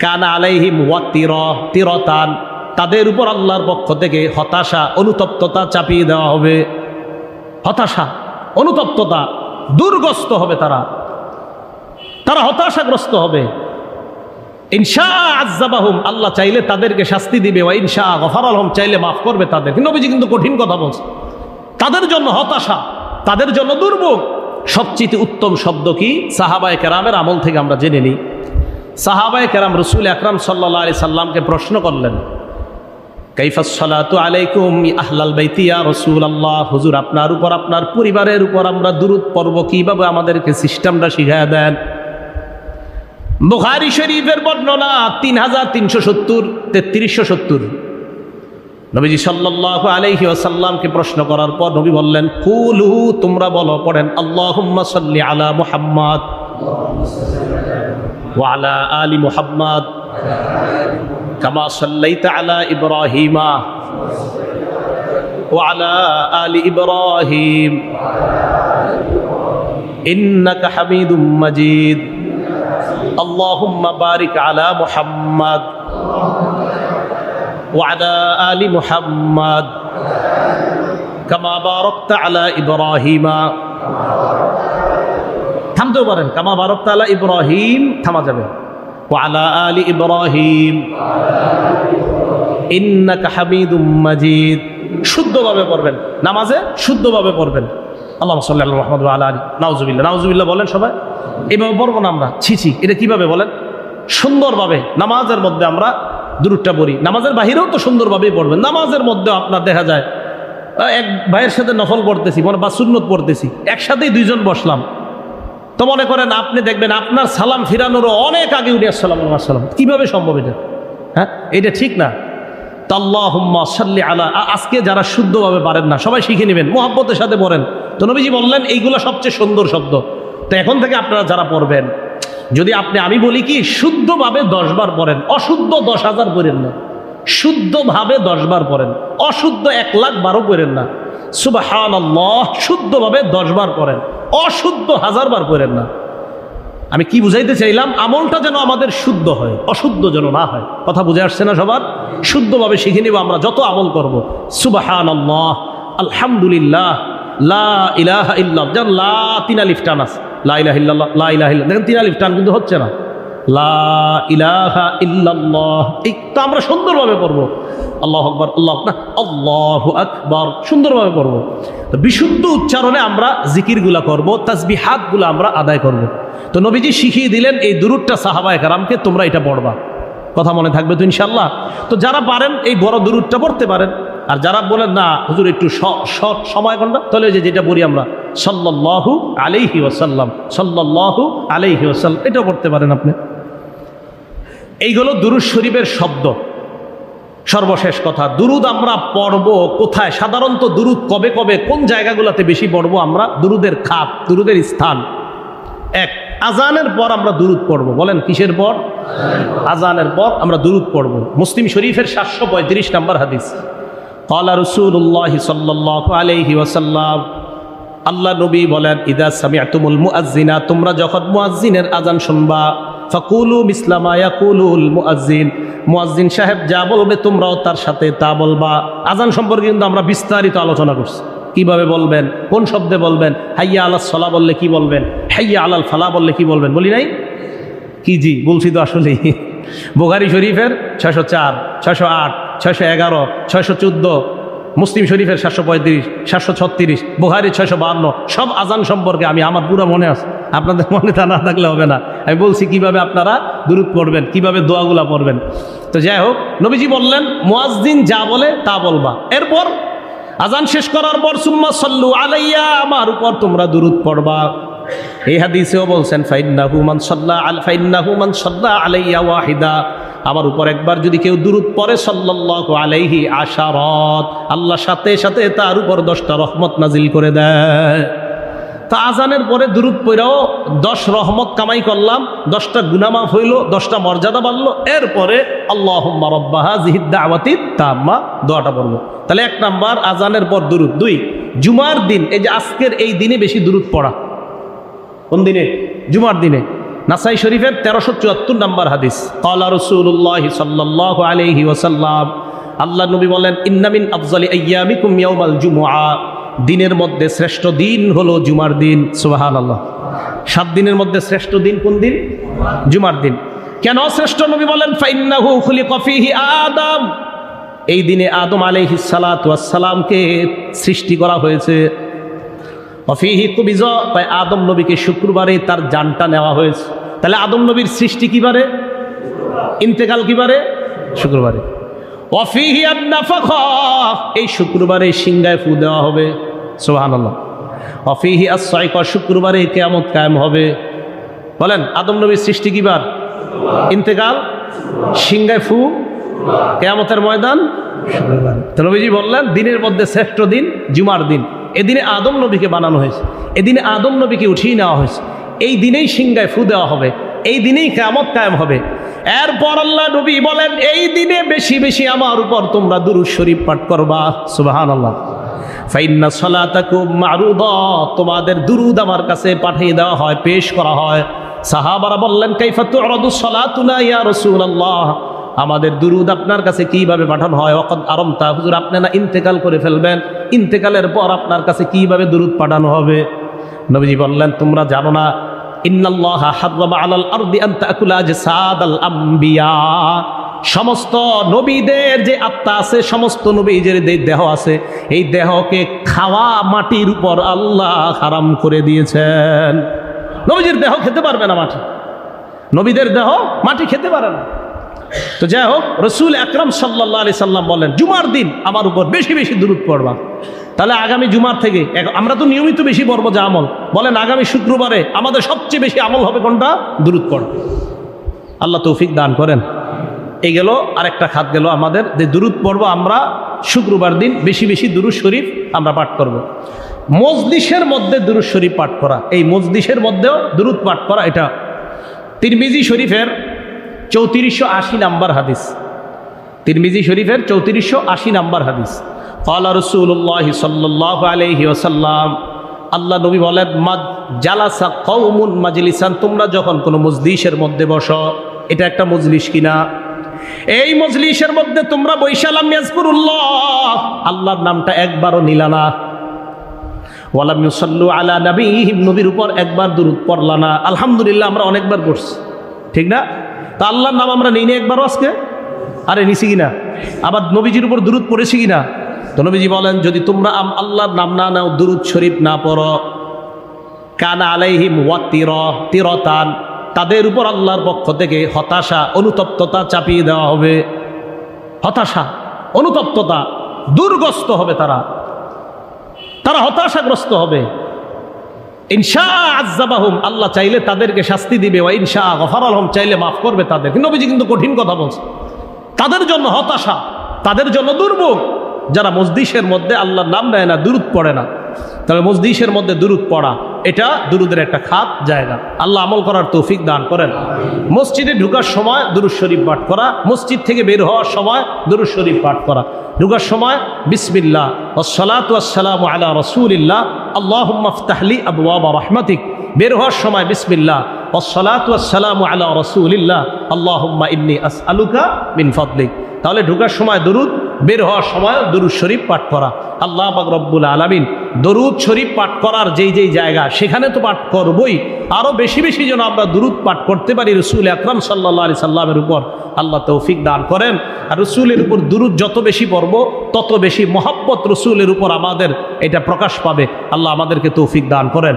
কানা আলাইহিম তিরতান, তাদের উপর আল্লাহর পক্ষ থেকে হতাশা অনুতপ্ততা চাপিয়ে দেওয়া হবে। হতাশা অনুতপ্ততা, দুর্গস্ত হবে তারা হতাশাগ্রস্ত হবে। ইনশা আযাবাহুম, আল্লাহ চাইলে তাদেরকে শাস্তি দিবে, ওয়া ইনশা গফারা লাহুম, চাইলে মাফ করবে তাদের। নবীজি কিন্তু কঠিন কথা বলছে। তাদের জন্য হতাশা, তাদের জন্য দুর্ভোগ। সবচেয়ে উত্তম শব্দ কি? সাহাবায়ে কেরামের আমল থেকে আমরা জেনে নিই। সাহাবায়ে কেরাম রাসূল আকরাম সাল্লাল্লাহু আলাইহি সাল্লামকে প্রশ্ন করলেন, কাইফাস সালাতু আলাইকুম আহলাল বাইতি ইয়া রাসূলুল্লাহ, হুজুর আপনার উপর আপনার পরিবারের উপর আমরা দুরূদ পড়ব কিভাবে, আমাদেরকে সিস্টেমটা শিখায়া দেন। বুখারী শরীফের বর্ণনা 3370 3370। নবীজি সাল্লাল্লাহু আলাইহি ওয়াসাল্লামকে প্রশ্ন করার পর নবী বললেন, কুলু, তোমরা বলো, পড়েন, আল্লাহুম্মা সাল্লি আলা মুহাম্মাদ ওয়া আলা আলি মুহাম্মাদ কামা সাল্লাইতা আলা ইব্রাহিমা ওয়া আলা আলি ইব্রাহিম ইন্নাকা হামিদুম মাজিদ। আল্লাহুম্মা বারিক আলা মুহাম্মাদ ওয়া আলা আলি মুহাম্মাদ কামা বারাকতা আলা ইব্রাহিমা। থামতেও পারেন, কামা বারাকতা আলা ইব্রাহিম থামা যাবে, ওয়া আলা আলি ইব্রাহিম ইন্নাকা হামিদুম মাজিদ। শুদ্ধভাবে পড়বেন, নামাজে শুদ্ধভাবে পড়বেন। আল্লাহুম্মা সাল্লি আলা মুহাম্মাদ ওয়া আলা আলি। নাউজুবিল্লাহ, নাউজুবিল্লাহ বলেন সবাই। এইভাবে পড়বো না আমরা, ছি, এটা কিভাবে বলেন? সুন্দরভাবে নামাজের মধ্যে আমরা দুরূদটা পড়ি। নামাজের বাহিরেও তো সুন্দরভাবেই পড়বেন। নামাজের মধ্যে আপনার দেখা যায় এক ভাইয়ের সাথে নফল পড়তেছি বা সুন্নত পড়তেছি, একসাথেই দুইজন বসলাম, তো মনে করেন আপনি দেখবেন আপনার সালাম ফিরানোরও অনেক আগে উঠে আসসালামু আলাইকুম। কিভাবে সম্ভব এটা? হ্যাঁ, এটা ঠিক না। তো আল্লাহুম্মা সাল্লি আলা, আজকে যারা শুদ্ধভাবে পারেন না সবাই শিখে নেবেন, মুহাব্বতের সাথে পড়েন। তো নবীজি বললেন এইগুলো সবচেয়ে সুন্দর শব্দ। তো এখন থেকে আপনারা যারা পড়বেন, যদি আমি বলি কি শুদ্ধভাবে 10 বার পড়েন, অশুদ্ধ 10,000 পড়েন না। শুদ্ধভাবে 10 বার পড়েন, অশুদ্ধ 1,00,000 বারও পড়েন না। সুবহানাল্লাহ, শুদ্ধভাবে 10 বার পড়েন, অশুদ্ধ 1000 বার পড়েন না। আমি কি বুঝাইতে চাইলাম? আমলটা যেন আমাদের শুদ্ধ হয়, অশুদ্ধ যেন না হয়। কথা বুঝে আসছে না সবার? শুদ্ধভাবে শিখে নিব আমরা যত আমল করব। সুবহানাল্লাহ, আলহামদুলিল্লাহ, লা ইলাহা ইল্লাল্লাহ। যেন লা 3 আলিফ টান আছে, লা ইলাহা ইল্লাল্লাহ, লা ইলাহা ইল্লাল্লাহ। দেখেন 3 আলিফ টান কিন্তু হচ্ছে না। লা ইলাহা ইল্লাল্লাহ, এই তো আমরা সুন্দরভাবে পড়বো। আল্লাহু আকবার, আল্লাহু আকবার, সুন্দরভাবে পড়বো। তো বিশুদ্ধ উচ্চারণে আমরা জিকিরগুলা করব, তাসবিহাতগুলো আমরা আদায় করব। তো নবীজি শিখিয়ে দিলেন এই দুরূদটা সাহাবায়ে কেরামকে, তোমরা এটা পড়বা। কথা মনে থাকবে তো ইনশাআল্লাহ? তো যারা পারেন এই বড় দুরূদটা পড়তে পারেন, আর যারা বলেন না হুজুর একটু শর্ট সময় কোনটা, তাহলে যেটা বলি আমরা সাল্লাল্লাহু আলাইহি ওয়াসাল্লাম, সাল্লাল্লাহু আলাইহি ওয়াসাল্লাম, এটাও পড়তে পারেন আপনি। এইগুলো দুরূদ শরীফের শব্দ। সর্বশেষ কথা, দুরূদ আমরা পড়ব কোথায়? সাধারণত দুরূদ কবে কবে কোন জায়গাগুলোতে বেশি পড়ব আমরা? দুরূদের খাত, দুরূদের স্থান। এক, আজানের পর আমরা দুরূদ পড়ব। বলেন কিসের পর? আজানের পর আমরা দুরূদ পড়ব। মুসলিম শরীফের 735 নম্বর হাদিস। ক্বালা রাসূলুল্লাহ সাল্লাল্লাহু আলাইহি ওয়াসাল্লাম, আল্লাহ নবী বলেন, ইদা সামি'তুমুল মুআজ্জিনা, তোমরা যখন মুয়াজ্জিনের আজান শুনবা, ফাকুলু মিসলা মা ইয়াকুলুল মুআজ্জিন, মুয়াজ্জিন সাহেব যা বলবে তোমরাও তার সাথে তা বলবা। আজান সম্পর্কে কিন্তু আমরা বিস্তারিত আলোচনা করছি, কিভাবে বলবেন, কোন শব্দে বলবেন। হাইয়া আলাস সালাহ বললে কি বলবেন, হাইয়া আলাল ফালাহ বললে কি বলবেন, বলি নাই কি? জি বলছি তো আসলেই। বুখারী শরীফের 604, 608, 611, 614, মুসলিম শরীফের 735, 736, বুখারী 652, সব আজান সম্পর্কে আমার পুরো মনে আছে। আপনাদের মনে তা না থাকলে হবে না। আমি বলছি কিভাবে আপনারা দুরূদ পড়বেন, কিভাবে দোয়াগুলা পড়বেন। তো যাই হোক, নবীজি বললেন মুয়াজ্জিন যা বলে তা বলবা। এরপর আজান শেষ করার পর সুম্মা সাল্লু আলাইয়া, আমার উপর তোমরা দুরূদ পড়বা। এই হাদিসেও বলছেন ফাইন্নাহু মান সাল্লা আলাইয়া ওয়াহিদা, আমার উপর একবার যদি কেউ দুরূদ পড়ে সাল্লাল্লাহু আলাইহি আশারাত, আল্লাহ সাথে সাথে তার উপর 10টা রহমত নাজিল করে দেয়। তা আজানের পরে দুরূদ পড়াও 10 রহমত কামাই করলাম, 10টা গুনাহ মাফ হইল, 10টা মর্যাদা বাড়লো। এরপরে আল্লাহুম্মা রাব্বা হাযিহিদ দাওয়াতিত তাম্মা দোয়াটা পড়ব। তাহলে 1 নাম্বার আজানের পর দুরূদ। 2, জুমার দিন, এই যে আজকের এই দিনে বেশি দুরূদ পড়া। কোন দিনে? জুমার দিনে। নাসাই শরীফের 1374 নম্বর হাদিস, ক্বালা রাসূলুল্লাহ সাল্লাল্লাহু আলাইহি ওয়াসাল্লাম, আল্লাহ নবী বলেন, ইন্না মিন আফজালি আইয়ামিকুম ইয়াউমাল জুমুআ, দিনের মধ্যে শ্রেষ্ঠ দিন হলো জুমার দিন। সুবহানাল্লাহ। 7 দিনের মধ্যে শ্রেষ্ঠ দিন কোন দিন? জুমার দিন। কেন শ্রেষ্ঠ? নবী বলেন, ফাইন্নাহু খুলিকা ফীহি আদম, এই দিনে আদম আলাইহিস সালাতু ওয়াস সালামকে সৃষ্টি করা হয়েছে। অফিহি কুবিজ, তাই আদম নবীকে শুক্রবারে তার জানটা নেওয়া হয়েছে। তাহলে আদম নবীর সৃষ্টি কিবারে? ইন্তেকাল কিবারে? শুক্রবারে। অফিহি আন-নাফাখা, এই শুক্রবারে সিংহায় ফু দেওয়া হবে। সুবহানাল্লাহ। অফিহি আস-সাইকা, শুক্রবারে কিয়ামত কায়েম হবে। বলেন, আদম নবীর সৃষ্টি কিবার? ইন্তেকাল, সিংহায় ফু, কিয়ামতের ময়দান শুক্রবার। তো নবীজি বললেন, দিনের মধ্যে শ্রেষ্ঠ দিন জুমার দিন। এদিনে আদম নবীকে বানানো হয়েছে, এদিনে আদম নবীকে উঠিয়ে নেওয়া হয়েছে, এই দিনেই সিংহায় ফু দেওয়া হবে, এই দিনেই কিয়ামত কায়েম হবে। এরপর আল্লাহ নবী বলেন, এই দিনে বেশি বেশি আমার উপর তোমরা দুরূদ শরীফ পাঠ করবা। সুবহানাল্লাহ। ফাইন্না সালাতাকুম মারুদা, তোমাদের দুরূদ আমার কাছে পাঠিয়ে দেওয়া হয়, পেশ করা হয়। সাহাবারা বললেন, কাইফা তুরাদু সালাতুনা ইয়া রাসূলুল্লাহ, আমাদের দুরূদ আপনার কাছে কিভাবে পাঠানো হয়? ওয়াকাদ আরামতা, হুজুর আপনি না ইন্তেকাল করে ফেলবেন, ইন্তেকালের পর আপনার কাছে কিভাবে দুরূদ পাঠানো হবে? নবীজি বললেন, তোমরা জানো না, ইন্নাল্লাহা হাররামা আলাল আরদি আন তাকুলা আজসাদাল আম্বিয়া, সমস্ত নবীদের যে আত্মা আছে, সমস্ত নবীদের যে দেহ আছে, এই দেহকে খাওয়া মাটির উপর আল্লাহ হারাম করে দিয়েছেন। নবীজির দেহ খেতে পারবে না মাটি, নবীদের দেহ মাটি খেতে পারে না। তো যাই হোক, রসুল আকরাম সাল্লাল্লাহু আলাইহি সাল্লাম বলেন, জুমার দিন আমার উপর বেশি বেশি দুরূদ পড়বা। তাহলে আগামী জুমার থেকে, আমরা তো নিয়মিত বেশি পড়বো যা আমল, বলেন আগামী শুক্রবারে আমাদের সবচেয়ে বেশি আমল হবে কোনটা? দুরূদ পড়া। আল্লাহ তৌফিক দান করেন। এই গেল আরেকটা খাত গেল আমাদের, যে দুরূদ পড়বো আমরা শুক্রবার দিন, বেশি বেশি দুরূদ শরীফ আমরা পাঠ করব। মজলিসের মধ্যে দুরূদ শরীফ পাঠ করা, এই মজলিসের মধ্যেও দুরূদ পাঠ করা, এটা তিরমিজি শরীফের 3480 নাম্বার হাদিস, তিরমিজি শরীফের 3480 নাম্বার হাদিস। ক্বালা রাসূলুল্লাহ সাল্লাল্লাহু আলাইহি ওয়াসাল্লাম, আল্লাহ নবী বলেন, মাদ জালাসা কওমুন মাজলিসান, তোমরা যখন কোনো মজলিসের মধ্যে বসো, এটা একটা মজলিস কিনা, এই মজলিসের মধ্যে তোমরা বৈশা লাম ইয়াজকুরুল্লাহ, আল্লাহর নামটা একবারও নিলা না, ওয়ালাম ইউসাল্লু আলা নবিয়িহিম, নবীর উপর একবার দুরূদ পড়লা না। আলহামদুলিল্লাহ আমরা অনেকবার পড়ছি, ঠিক না? তা আল্লাহর নাম আমরা নেই না একবারও আজকে? আরে নিছি কিনা? আবার নবীজির উপর দুরূদ পড়েছি কিনা? তো নবীজি বলেন, যদি তোমরা আল্লাহর নাম না নাও, দুরূদ শরীফ না পড়ো, কানা আলাইহিম ওয়াতিরাতান, তাদের উপর আল্লাহর পক্ষ থেকে হতাশা, অনুতপ্ততা চাপিয়ে দেওয়া হবে। হতাশা, অনুতপ্ততা, দুর্গস্ত হবে তারা হতাশাগ্রস্ত হবে। ইনশা আযাবাহুম, আল্লাহ চাইলে তাদেরকে শাস্তি দিবে, ওয়া ইনশা গফারা লাহুম, চাইলে মাফ করবে তাদের। নবীজি কিন্তু কঠিন কথা বলছে। তাদের জন্য হতাশা, তাদের জন্য দুর্ভোগ, যারা মজলিসের মধ্যে আল্লাহর নাম নেয় না, দুরূদ পড়ে না। তবে মজলিসের মধ্যে দুরূদ পড়া, এটা দুরূদের একটা খাত জায়গা। আল্লাহ আমল করার তৌফিক দান করেন। মসজিদে ঢুকার সময় দুরূদ শরীফ পাঠ করা, মসজিদ থেকে বের হওয়ার সময় দুরূদ শরীফ পাঠ করা। ঢুকার সময় বিসমিল্লাহ ওয়াসসালাতু ওয়াসসালামু আলা রাসূলিল্লাহ আল্লাহুম্মা ইফতাহলি আবওয়াবা রাহমাতিক, বের হওয়ার সময় বিসমিল্লাহ ওয়াসসালাতু ওয়াসসালামু আলা রাসূলিল্লাহ আল্লাহুম্মা ইন্নী আসআলুকা মিন ফাদলিক। তাহলে ঢুকার সময় দুরূদ, বের হওয়ার সময় দুরূদ শরীফ পাঠ করা। আল্লাহ পাক রব্বুল আলামিন দুরূদ শরীফ পাঠ করার যেই যেই জায়গা, সেখানে তো পাঠ করবই, আরও বেশি বেশি যেন আমরা দুরূদ পাঠ করতে পারি রসুল আকরাম সাল্লাল্লাহু আলাইহি সাল্লামের উপর। আল্লাহ তৌফিক দান করেন। আর রসুলের উপর দুরূদ যত বেশি পড়ব, তত বেশি মহব্বত রসুলের উপর আমাদের এটা প্রকাশ পাবে। আল্লাহ আমাদেরকে তৌফিক দান করেন।